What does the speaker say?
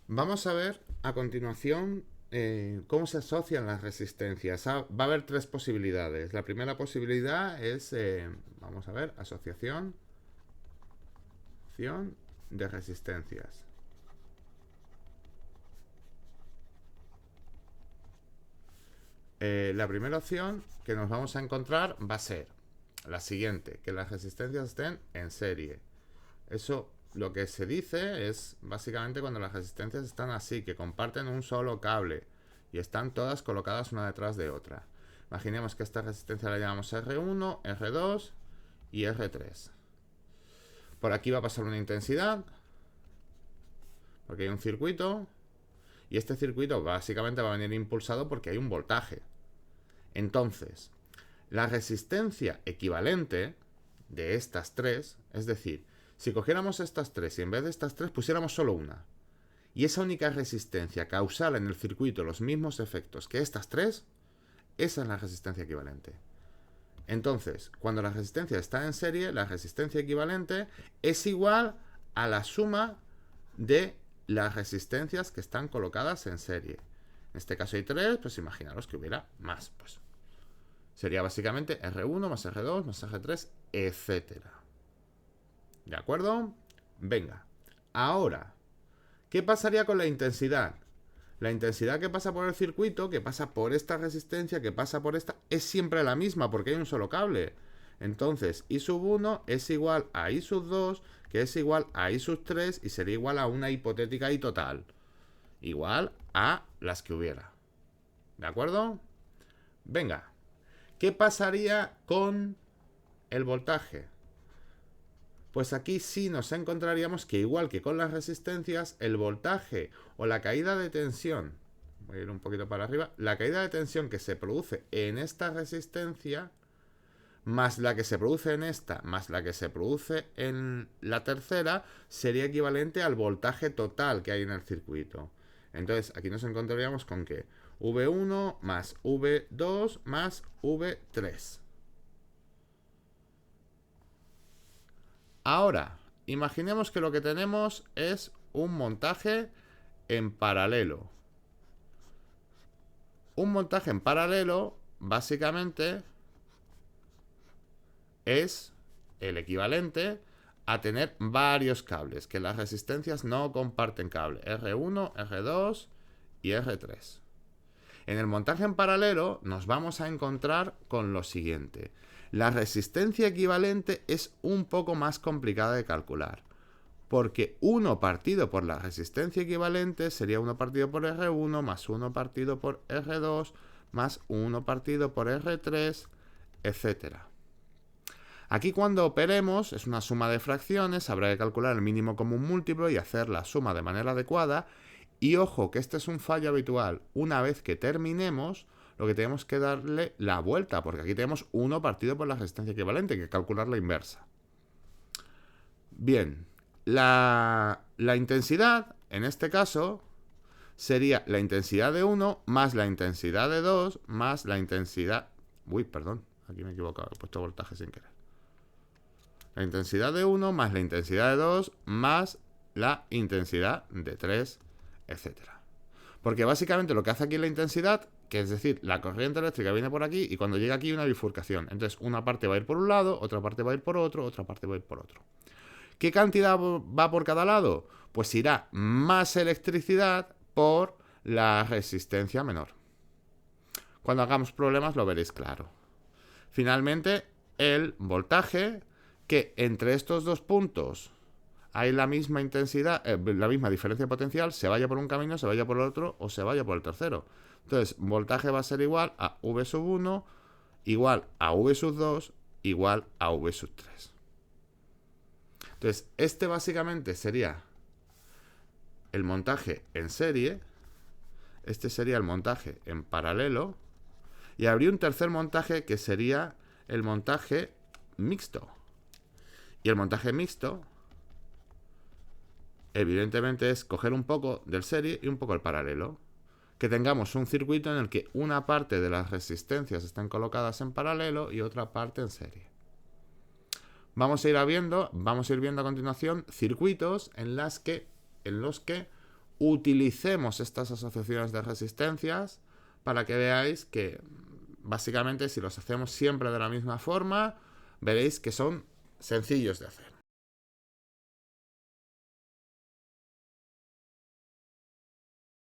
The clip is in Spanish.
Vamos a ver a continuación cómo se asocian las resistencias. Va a haber tres posibilidades. La primera posibilidad es, vamos a ver, asociación de resistencias. La primera opción que nos vamos a encontrar va a ser la siguiente, que las resistencias estén en serie. Eso lo que se dice es básicamente cuando las resistencias están así, que comparten un solo cable y están todas colocadas una detrás de otra. Imaginemos que esta resistencia la llamamos R1, R2 y R3. Por aquí va a pasar una intensidad, porque hay un circuito, y este circuito básicamente va a venir impulsado porque hay un voltaje. Entonces, la resistencia equivalente de estas tres, es decir, si cogiéramos estas tres y en vez de estas tres pusiéramos solo una, y esa única resistencia causara en el circuito los mismos efectos que estas tres, esa es la resistencia equivalente. Entonces, cuando la resistencia está en serie, la resistencia equivalente es igual a la suma de las resistencias que están colocadas en serie. En este caso hay tres, pues imaginaros que hubiera más. Pues sería básicamente R1 más R2 más R3, etcétera. ¿De acuerdo? Venga. Ahora, ¿qué pasaría con la intensidad? La intensidad que pasa por el circuito, que pasa por esta resistencia, que pasa por esta, es siempre la misma porque hay un solo cable. Entonces, I sub 1 es igual a I sub 2, que es igual a I sub 3 y sería igual a una hipotética I total. Igual a las que hubiera. ¿De acuerdo? Venga. ¿Qué pasaría con el voltaje? Pues aquí sí nos encontraríamos que igual que con las resistencias, el voltaje o la caída de tensión, voy a ir un poquito para arriba, la caída de tensión que se produce en esta resistencia, más la que se produce en esta, más la que se produce en la tercera, sería equivalente al voltaje total que hay en el circuito. Entonces aquí nos encontraríamos con que V1 más V2 más V3. Ahora, imaginemos que lo que tenemos es un montaje en paralelo. Un montaje en paralelo, básicamente, es el equivalente a tener varios cables, que las resistencias no comparten cable, R1, R2 y R3. En el montaje en paralelo nos vamos a encontrar con lo siguiente. La resistencia equivalente es un poco más complicada de calcular, porque 1 partido por la resistencia equivalente sería 1 partido por R1 más 1 partido por R2 más 1 partido por R3, etcétera. Aquí cuando operemos es una suma de fracciones, habrá que calcular el mínimo común múltiplo y hacer la suma de manera adecuada. Y ojo, que este es un fallo habitual. Una vez que terminemos, lo que tenemos que darle la vuelta, porque aquí tenemos 1 partido por la resistencia equivalente, hay que calcular la inversa. Bien, la intensidad, en este caso, sería la intensidad de 1 más la intensidad de 2 más la intensidad... Uy, perdón, aquí me he equivocado, he puesto voltaje sin querer. La intensidad de 1 más la intensidad de 2 más la intensidad de 3, etcétera. Porque básicamente lo que hace aquí la intensidad, que es decir, la corriente eléctrica viene por aquí y cuando llega aquí hay una bifurcación. Entonces una parte va a ir por un lado, otra parte va a ir por otro, otra parte va a ir por otro. ¿Qué cantidad va por cada lado? Pues irá más electricidad por la resistencia menor. Cuando hagamos problemas lo veréis claro. Finalmente, el voltaje, que entre estos dos puntos hay la misma intensidad, la misma diferencia potencial, se vaya por un camino, se vaya por el otro o se vaya por el tercero. Entonces, voltaje va a ser igual a V sub 1, igual a V sub 2, igual a V sub 3. Entonces, este básicamente sería el montaje en serie, este sería el montaje en paralelo, y habría un tercer montaje que sería el montaje mixto. Y el montaje mixto, evidentemente, es coger un poco del serie y un poco el paralelo. Que tengamos un circuito en el que una parte de las resistencias están colocadas en paralelo y otra parte en serie. Vamos a ir viendo a continuación circuitos en los que utilicemos estas asociaciones de resistencias para que veáis que básicamente si los hacemos siempre de la misma forma, veréis que son sencillos de hacer.